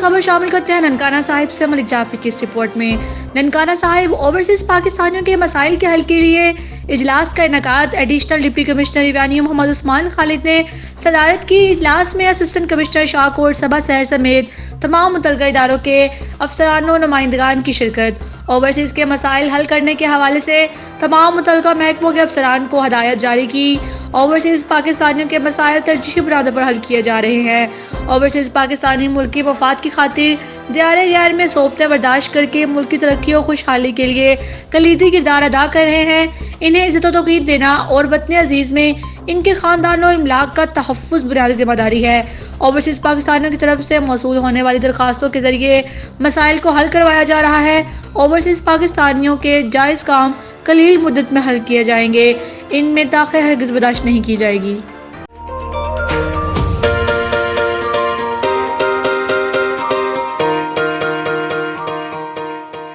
خبر شامل کرتے ہیں ننکانہ صاحب سے ملک جعفری کی اس رپورٹ میں۔ ننکانہ صاحب اوورسیز پاکستانیوں کے مسائل کے حل کے لیے اجلاس کا انعقاد۔ Additional deputy commissioner revenue Muhammad Usman خالد نے صدارت کی۔ اجلاس میں اسسٹنٹ کمشنر شاہکوٹ صبا شہر سمیت تمام متعلقہ اداروں کے افسران و نمائندگان کی شرکت۔ اوورسیز کے مسائل حل کرنے کے حوالے سے تمام متعلقہ محکموں کے افسران کو ہدایت جاری کی۔ اوورسیز پاکستانیوں کے مسائل ترجیحی بنیادوں پر حل کیے جا رہے ہیں۔ اوورسیز پاکستانی ملکی مفاد کی خاطر دیار غیر میں صوبتیں برداشت کر کے ملکی ترقی و خوشحالی کے لیے کلیدی کردار ادا کر رہے ہیں۔ انہیں عزت و توقیر دینا اور وطن عزیز میں ان کے خاندان و املاک کا تحفظ بنیادی ذمہ داری ہے۔ اوورسیز پاکستانیوں کی طرف سے موصول ہونے والی درخواستوں کے ذریعے مسائل کو حل کروایا جا رہا ہے۔ اوورسیز پاکستانیوں کے جائز کام قلیل مدت میں حل کیے جائیں گے۔ ان میں تاخیر ہرگز برداشت نہیں کی جائے گی۔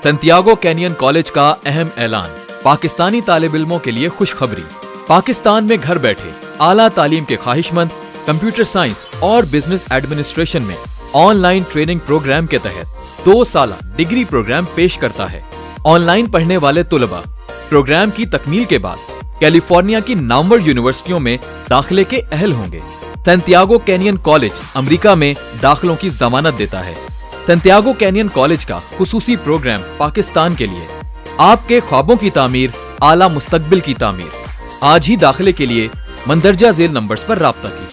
سنتیاگو کینین کالج کا اہم اعلان۔ پاکستانی طالب علموں کے لیے خوشخبری۔ پاکستان میں گھر بیٹھے اعلیٰ تعلیم کے خواہش مند کمپیوٹر سائنس اور بزنس ایڈمنسٹریشن میں آن لائن ٹریننگ پروگرام کے تحت 2 سالہ ڈگری پروگرام پیش کرتا ہے۔ آن لائن پڑھنے والے طلباء پروگرام کی تکمیل کے بعد کیلیفورنیا کی نامور یونیورسٹیوں میں داخلے کے اہل ہوں گے۔ سنتیاگو کینین کالج امریکہ میں داخلوں کی ضمانت دیتا ہے۔ سنتیاگو کینین کالج کا خصوصی پروگرام پاکستان کے لیے آپ کے خوابوں کی تعمیر، اعلیٰ مستقبل کی تعمیر۔ آج ہی داخلے کے لیے مندرجہ ذیل نمبرز پر رابطہ کیجیے۔